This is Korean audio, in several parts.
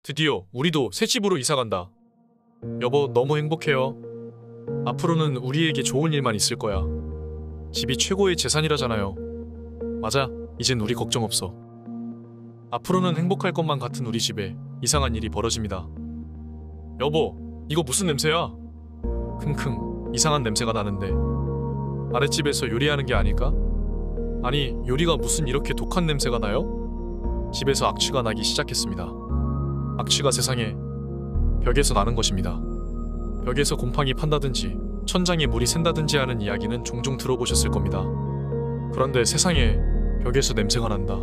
드디어 우리도 새 집으로 이사 간다. 여보, 너무 행복해요. 앞으로는 우리에게 좋은 일만 있을 거야. 집이 최고의 재산이라잖아요. 맞아, 이젠 우리 걱정 없어. 앞으로는 행복할 것만 같은 우리 집에 이상한 일이 벌어집니다. 여보, 이거 무슨 냄새야? 킁킁, 이상한 냄새가 나는데 아랫집에서 요리하는 게 아닐까? 아니, 요리가 무슨 이렇게 독한 냄새가 나요? 집에서 악취가 나기 시작했습니다. 악취가 세상에 벽에서 나는 것입니다. 벽에서 곰팡이 판다든지 천장에 물이 샌다든지 하는 이야기는 종종 들어보셨을 겁니다. 그런데 세상에 벽에서 냄새가 난다.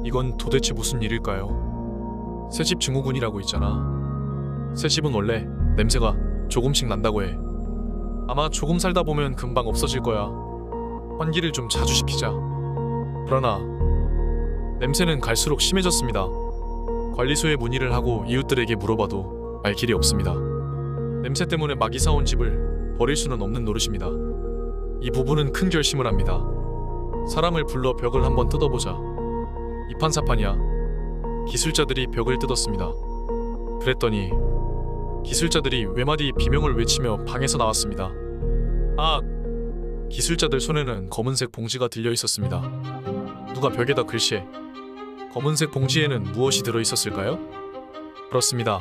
이건 도대체 무슨 일일까요? 새집 증후군이라고 있잖아. 새집은 원래 냄새가 조금씩 난다고 해. 아마 조금 살다 보면 금방 없어질 거야. 환기를 좀 자주 시키자. 그러나 냄새는 갈수록 심해졌습니다. 관리소에 문의를 하고 이웃들에게 물어봐도 알 길이 없습니다. 냄새 때문에 막 이사 온 집을 버릴 수는 없는 노릇입니다. 이 부부는 큰 결심을 합니다. 사람을 불러 벽을 한번 뜯어보자. 이판사판이야. 기술자들이 벽을 뜯었습니다. 그랬더니 기술자들이 외마디 비명을 외치며 방에서 나왔습니다. 아! 기술자들 손에는 검은색 봉지가 들려 있었습니다. 누가 벽에다 글씨에 검은색 봉지에는 무엇이 들어있었을까요? 그렇습니다.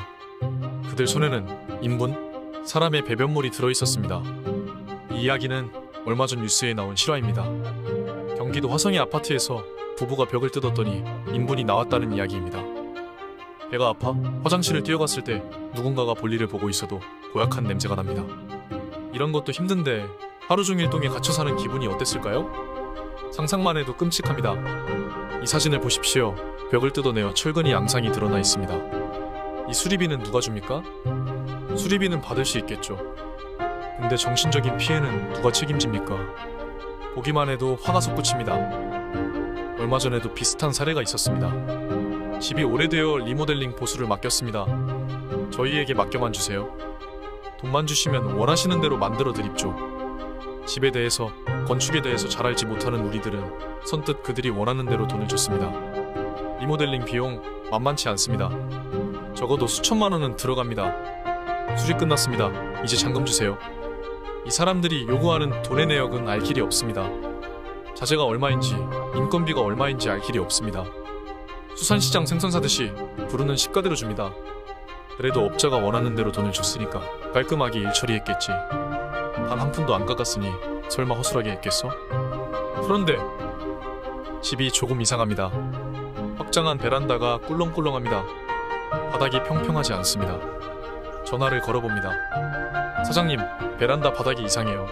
그들 손에는 인분, 사람의 배변물이 들어있었습니다. 이 이야기는 얼마 전 뉴스에 나온 실화입니다. 경기도 화성의 아파트에서 부부가 벽을 뜯었더니 인분이 나왔다는 이야기입니다. 배가 아파 화장실을 뛰어갔을 때 누군가가 볼일을 보고 있어도 고약한 냄새가 납니다. 이런 것도 힘든데 하루 종일 똥에 갇혀 사는 기분이 어땠을까요? 상상만 해도 끔찍합니다. 이 사진을 보십시오. 벽을 뜯어내어 철근이 앙상이 드러나 있습니다. 이 수리비는 누가 줍니까? 수리비는 받을 수 있겠죠. 근데 정신적인 피해는 누가 책임집니까? 보기만 해도 화가 솟구칩니다. 얼마 전에도 비슷한 사례가 있었습니다. 집이 오래되어 리모델링 보수를 맡겼습니다. 저희에게 맡겨만 주세요. 돈만 주시면 원하시는 대로 만들어 드립죠. 집에 대해서, 건축에 대해서 잘 알지 못하는 우리들은 선뜻 그들이 원하는 대로 돈을 줬습니다. 리모델링 비용 만만치 않습니다. 적어도 수천만 원은 들어갑니다. 수리 끝났습니다. 이제 잔금 주세요. 이 사람들이 요구하는 돈의 내역은 알 길이 없습니다. 자재가 얼마인지, 인건비가 얼마인지 알 길이 없습니다. 수산시장 생선사듯이 부르는 시가대로 줍니다. 그래도 업자가 원하는 대로 돈을 줬으니까 깔끔하게 일 처리했겠지. 단 한 푼도 안 깎았으니 설마 허술하게 했겠어? 그런데 집이 조금 이상합니다. 확장한 베란다가 꿀렁꿀렁합니다. 바닥이 평평하지 않습니다. 전화를 걸어봅니다. 사장님, 베란다 바닥이 이상해요.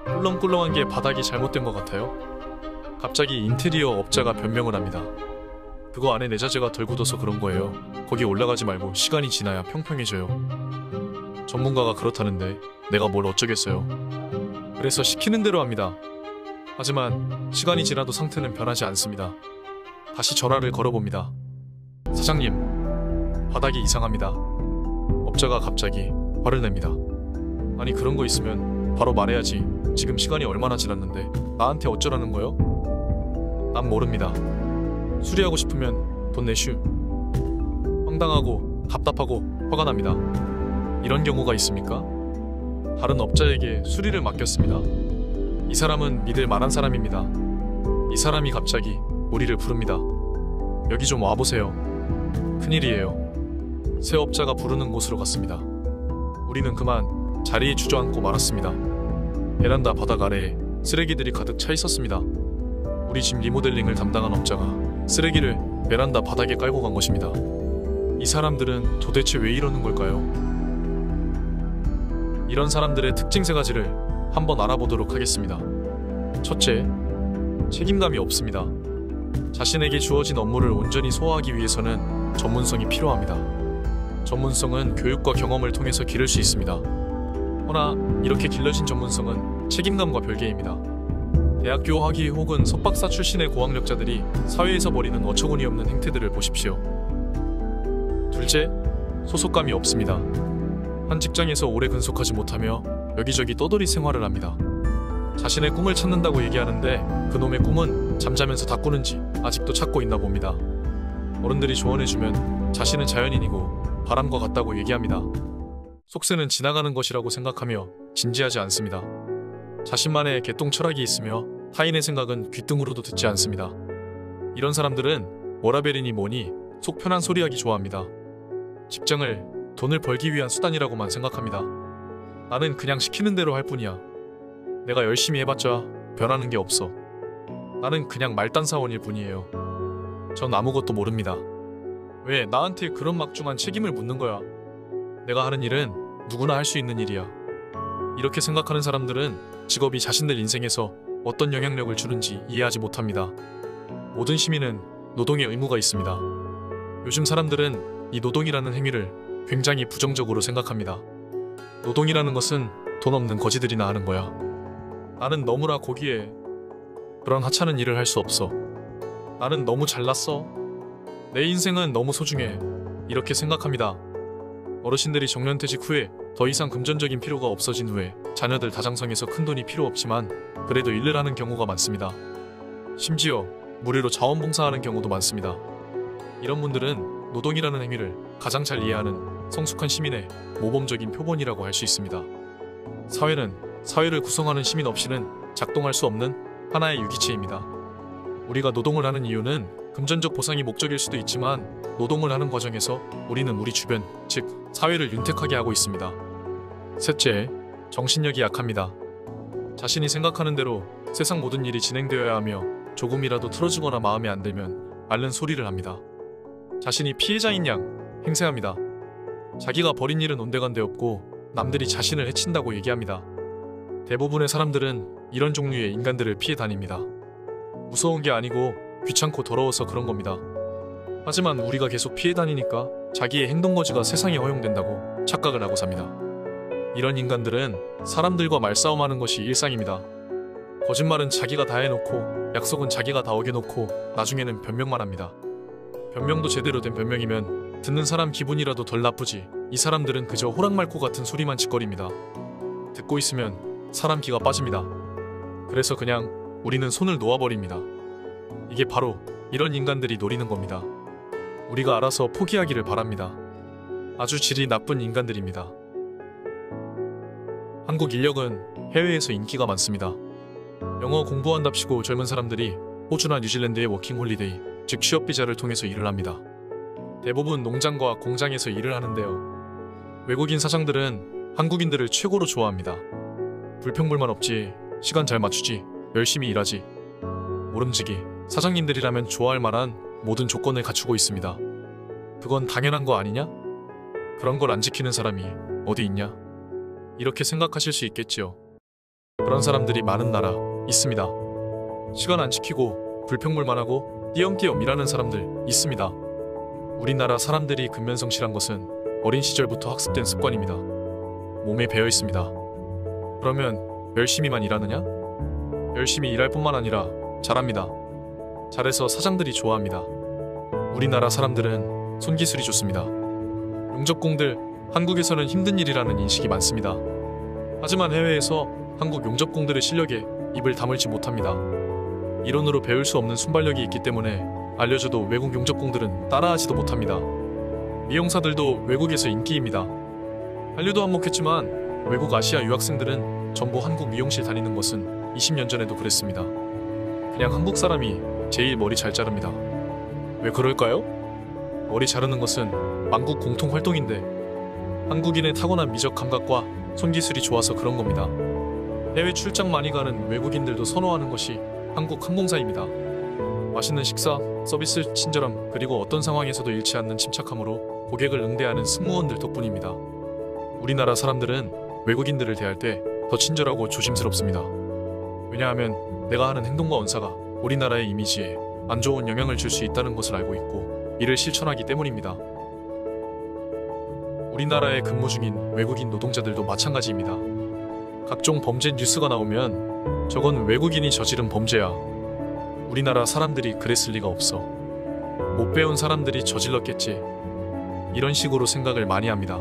꿀렁꿀렁한 게 바닥이 잘못된 것 같아요. 갑자기 인테리어 업자가 변명을 합니다. 그거 안에 내자재가 덜 굳어서 그런 거예요. 거기 올라가지 말고 시간이 지나야 평평해져요. 전문가가 그렇다는데 내가 뭘 어쩌겠어요. 그래서 시키는 대로 합니다. 하지만 시간이 지나도 상태는 변하지 않습니다. 다시 전화를 걸어봅니다. 사장님, 바닥이 이상합니다. 업자가 갑자기 화를 냅니다. 아니, 그런 거 있으면 바로 말해야지. 지금 시간이 얼마나 지났는데 나한테 어쩌라는 거요? 난 모릅니다. 수리하고 싶으면 돈 내슈. 황당하고 답답하고 화가 납니다. 이런 경우가 있습니까? 다른 업자에게 수리를 맡겼습니다. 이 사람은 믿을 만한 사람입니다. 이 사람이 갑자기 우리를 부릅니다. 여기 좀 와보세요. 큰일이에요. 새 업자가 부르는 곳으로 갔습니다. 우리는 그만 자리에 주저앉고 말았습니다. 베란다 바닥 아래에 쓰레기들이 가득 차 있었습니다. 우리 집 리모델링을 담당한 업자가 쓰레기를 베란다 바닥에 깔고 간 것입니다. 이 사람들은 도대체 왜 이러는 걸까요? 이런 사람들의 특징 세 가지를 한번 알아보도록 하겠습니다. 첫째, 책임감이 없습니다. 자신에게 주어진 업무를 온전히 소화하기 위해서는 전문성이 필요합니다. 전문성은 교육과 경험을 통해서 기를 수 있습니다. 허나 이렇게 길러진 전문성은 책임감과 별개입니다. 대학교 학위 혹은 석박사 출신의 고학력자들이 사회에서 벌이는 어처구니 없는 행태들을 보십시오. 둘째, 소속감이 없습니다. 한 직장에서 오래 근속하지 못하며 여기저기 떠돌이 생활을 합니다. 자신의 꿈을 찾는다고 얘기하는데 그놈의 꿈은 잠자면서 다 꾸는지 아직도 찾고 있나 봅니다. 어른들이 조언해주면 자신은 자연인이고 바람과 같다고 얘기합니다. 속세는 지나가는 것이라고 생각하며 진지하지 않습니다. 자신만의 개똥 철학이 있으며 타인의 생각은 귓등으로도 듣지 않습니다. 이런 사람들은 워라벨이니 뭐니 속 편한 소리하기 좋아합니다. 직장을 돈을 벌기 위한 수단이라고만 생각합니다. 나는 그냥 시키는 대로 할 뿐이야. 내가 열심히 해봤자 변하는 게 없어. 나는 그냥 말단사원일 뿐이에요. 전 아무것도 모릅니다. 왜 나한테 그런 막중한 책임을 묻는 거야? 내가 하는 일은 누구나 할 수 있는 일이야. 이렇게 생각하는 사람들은 직업이 자신들 인생에서 어떤 영향력을 주는지 이해하지 못합니다. 모든 시민은 노동의 의무가 있습니다. 요즘 사람들은 이 노동이라는 행위를 굉장히 부정적으로 생각합니다. 노동이라는 것은 돈 없는 거지들이나 하는 거야. 나는 너무나 고귀해. 그런 하찮은 일을 할 수 없어. 나는 너무 잘났어. 내 인생은 너무 소중해. 이렇게 생각합니다. 어르신들이 정년퇴직 후에 더 이상 금전적인 필요가 없어진 후에 자녀들 다장성에서 큰돈이 필요 없지만 그래도 일을 하는 경우가 많습니다. 심지어 무료로 자원봉사하는 경우도 많습니다. 이런 분들은 노동이라는 행위를 가장 잘 이해하는 성숙한 시민의 모범적인 표본이라고 할 수 있습니다. 사회는 사회를 구성하는 시민 없이는 작동할 수 없는 하나의 유기체입니다. 우리가 노동을 하는 이유는 금전적 보상이 목적일 수도 있지만 노동을 하는 과정에서 우리는 우리 주변, 즉 사회를 윤택하게 하고 있습니다. 셋째, 정신력이 약합니다. 자신이 생각하는 대로 세상 모든 일이 진행되어야 하며 조금이라도 틀어지거나 마음에 안 들면 앓는 소리를 합니다. 자신이 피해자인 양 행세합니다. 자기가 벌인 일은 온데간데 없고 남들이 자신을 해친다고 얘기합니다. 대부분의 사람들은 이런 종류의 인간들을 피해 다닙니다. 무서운 게 아니고 귀찮고 더러워서 그런 겁니다. 하지만 우리가 계속 피해 다니니까 자기의 행동거지가 세상에 허용된다고 착각을 하고 삽니다. 이런 인간들은 사람들과 말싸움하는 것이 일상입니다. 거짓말은 자기가 다 해놓고 약속은 자기가 다 어겨놓고 나중에는 변명만 합니다. 변명도 제대로 된 변명이면 듣는 사람 기분이라도 덜 나쁘지 이 사람들은 그저 호랑말코 같은 소리만 짓거립니다. 듣고 있으면 사람 기가 빠집니다. 그래서 그냥 우리는 손을 놓아버립니다. 이게 바로 이런 인간들이 노리는 겁니다. 우리가 알아서 포기하기를 바랍니다. 아주 질이 나쁜 인간들입니다. 한국 인력은 해외에서 인기가 많습니다. 영어 공부한답시고 젊은 사람들이 호주나 뉴질랜드의 워킹홀리데이, 즉 취업비자를 통해서 일을 합니다. 대부분 농장과 공장에서 일을 하는데요. 외국인 사장들은 한국인들을 최고로 좋아합니다. 불평불만 없지, 시간 잘 맞추지, 열심히 일하지. 모름지기, 사장님들이라면 좋아할 만한 모든 조건을 갖추고 있습니다. 그건 당연한 거 아니냐? 그런 걸 안 지키는 사람이 어디 있냐? 이렇게 생각하실 수 있겠지요. 그런 사람들이 많은 나라 있습니다. 시간 안 지키고 불평불만하고 띄엄띄엄 일하는 사람들 있습니다. 우리나라 사람들이 근면성실한 것은 어린 시절부터 학습된 습관입니다. 몸에 배어 있습니다. 그러면 열심히만 일하느냐? 열심히 일할 뿐만 아니라 잘합니다. 잘해서 사장들이 좋아합니다. 우리나라 사람들은 손기술이 좋습니다. 용접공들, 한국에서는 힘든 일이라는 인식이 많습니다. 하지만 해외에서 한국 용접공들의 실력에 입을 다물지 못합니다. 이론으로 배울 수 없는 순발력이 있기 때문에 알려줘도 외국 용접공들은 따라하지도 못합니다. 미용사들도 외국에서 인기입니다. 한류도 한몫했지만 외국 아시아 유학생들은 전부 한국 미용실 다니는 것은 20년 전에도 그랬습니다. 그냥 한국 사람이 제일 머리 잘 자릅니다. 왜 그럴까요? 머리 자르는 것은 만국 공통 활동인데 한국인의 타고난 미적 감각과 손기술이 좋아서 그런 겁니다. 해외 출장 많이 가는 외국인들도 선호하는 것이 한국 항공사입니다. 맛있는 식사, 서비스 친절함, 그리고 어떤 상황에서도 잃지 않는 침착함으로 고객을 응대하는 승무원들 덕분입니다. 우리나라 사람들은 외국인들을 대할 때 더 친절하고 조심스럽습니다. 왜냐하면 내가 하는 행동과 언사가 우리나라의 이미지에 안 좋은 영향을 줄 수 있다는 것을 알고 있고 이를 실천하기 때문입니다. 우리나라에 근무 중인 외국인 노동자들도 마찬가지입니다. 각종 범죄 뉴스가 나오면 저건 외국인이 저지른 범죄야. 우리나라 사람들이 그랬을 리가 없어. 못 배운 사람들이 저질렀겠지. 이런 식으로 생각을 많이 합니다.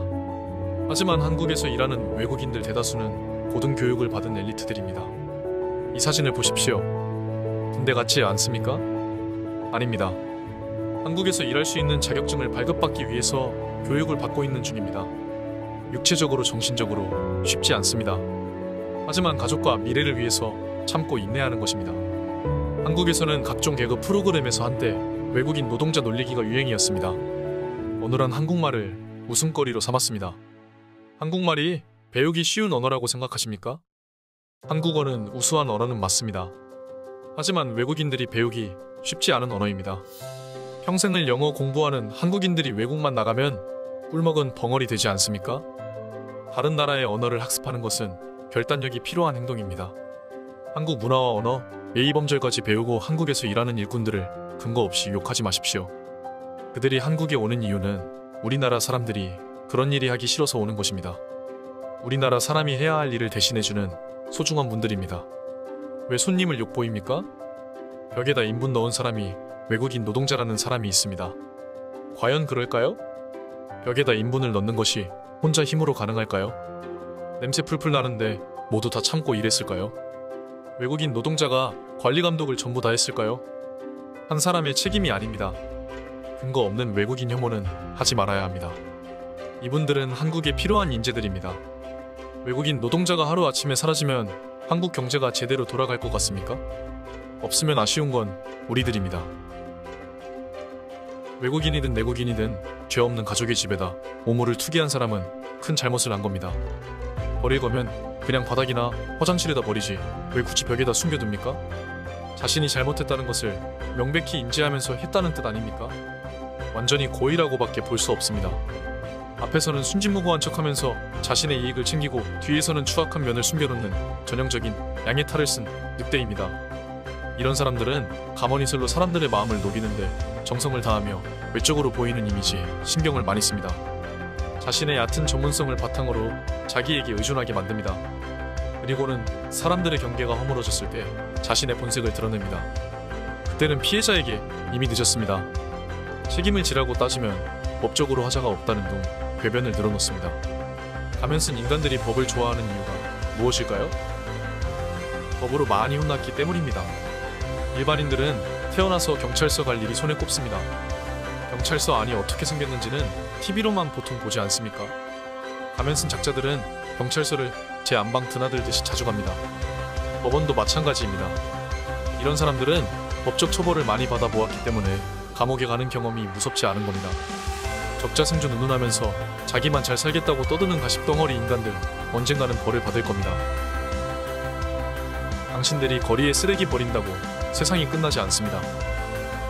하지만 한국에서 일하는 외국인들 대다수는 고등교육을 받은 엘리트들입니다. 이 사진을 보십시오. 군대 같지 않습니까? 아닙니다. 한국에서 일할 수 있는 자격증을 발급받기 위해서 교육을 받고 있는 중입니다. 육체적으로 정신적으로 쉽지 않습니다. 하지만 가족과 미래를 위해서 참고 인내하는 것입니다. 한국에서는 각종 개그 프로그램에서 한때 외국인 노동자 놀리기가 유행이었습니다. 어눌한 한국말을 웃음거리로 삼았습니다. 한국말이 배우기 쉬운 언어라고 생각하십니까? 한국어는 우수한 언어는 맞습니다. 하지만 외국인들이 배우기 쉽지 않은 언어입니다. 평생을 영어 공부하는 한국인들이 외국만 나가면 꿀먹은 벙어리 되지 않습니까? 다른 나라의 언어를 학습하는 것은 결단력이 필요한 행동입니다. 한국 문화와 언어, 예의범절까지 배우고 한국에서 일하는 일꾼들을 근거 없이 욕하지 마십시오. 그들이 한국에 오는 이유는 우리나라 사람들이 그런 일이 하기 싫어서 오는 것입니다. 우리나라 사람이 해야 할 일을 대신해주는 소중한 분들입니다. 왜 손님을 욕보입니까? 벽에다 인분 넣은 사람이 외국인 노동자라는 사람이 있습니다. 과연 그럴까요? 벽에다 인분을 넣는 것이 혼자 힘으로 가능할까요? 냄새 풀풀 나는데 모두 다 참고 일했을까요? 외국인 노동자가 관리 감독을 전부 다 했을까요? 한 사람의 책임이 아닙니다. 근거 없는 외국인 혐오는 하지 말아야 합니다. 이분들은 한국에 필요한 인재들입니다. 외국인 노동자가 하루아침에 사라지면 한국 경제가 제대로 돌아갈 것 같습니까? 없으면 아쉬운 건 우리들입니다. 외국인이든 내국인이든 죄 없는 가족의 집에다 오물을 투기한 사람은 큰 잘못을 한 겁니다. 버릴 거면 그냥 바닥이나 화장실에다 버리지 왜 굳이 벽에다 숨겨둡니까? 자신이 잘못했다는 것을 명백히 인지하면서 했다는 뜻 아닙니까? 완전히 고의라고밖에 볼 수 없습니다. 앞에서는 순진무구한 척하면서 자신의 이익을 챙기고 뒤에서는 추악한 면을 숨겨놓는 전형적인 양의 탈을 쓴 늑대입니다. 이런 사람들은 가머니슬로 사람들의 마음을 녹이는데 정성을 다하며 외적으로 보이는 이미지에 신경을 많이 씁니다. 자신의 얕은 전문성을 바탕으로 자기에게 의존하게 만듭니다. 그리고는 사람들의 경계가 허물어졌을 때 자신의 본색을 드러냅니다. 그때는 피해자에게 이미 늦었습니다. 책임을 지라고 따지면 법적으로 하자가 없다는 둥 궤변을 늘어놓습니다. 가면 쓴 인간들이 법을 좋아하는 이유가 무엇일까요? 법으로 많이 혼났기 때문입니다. 일반인들은 태어나서 경찰서 갈 일이 손에 꼽습니다. 경찰서 안이 어떻게 생겼는지는 TV로만 보통 보지 않습니까? 가면 쓴 작자들은 경찰서를 제 안방 드나들듯이 자주 갑니다. 법원도 마찬가지입니다. 이런 사람들은 법적 처벌을 많이 받아 보았기 때문에 감옥에 가는 경험이 무섭지 않은 겁니다. 적자생존 운운하면서 자기만 잘 살겠다고 떠드는 가십덩어리 인간들 언젠가는 벌을 받을 겁니다. 당신들이 거리에 쓰레기 버린다고 세상이 끝나지 않습니다.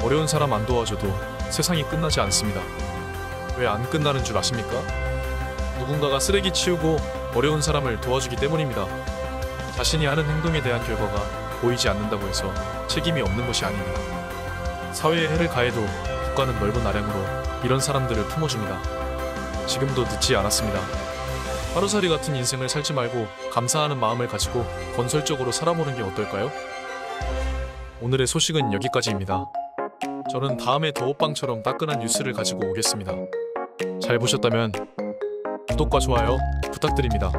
어려운 사람 안 도와줘도 세상이 끝나지 않습니다. 왜 안 끝나는 줄 아십니까? 누군가가 쓰레기 치우고 어려운 사람을 도와주기 때문입니다. 자신이 하는 행동에 대한 결과가 보이지 않는다고 해서 책임이 없는 것이 아닙니다. 사회에 해를 가해도 국가는 넓은 아량으로 이런 사람들을 품어줍니다. 지금도 늦지 않았습니다. 하루살이 같은 인생을 살지 말고 감사하는 마음을 가지고 건설적으로 살아보는 게 어떨까요? 오늘의 소식은 여기까지입니다. 저는 다음에 더호빵처럼 따끈한 뉴스를 가지고 오겠습니다. 잘 보셨다면 구독과 좋아요 부탁드립니다.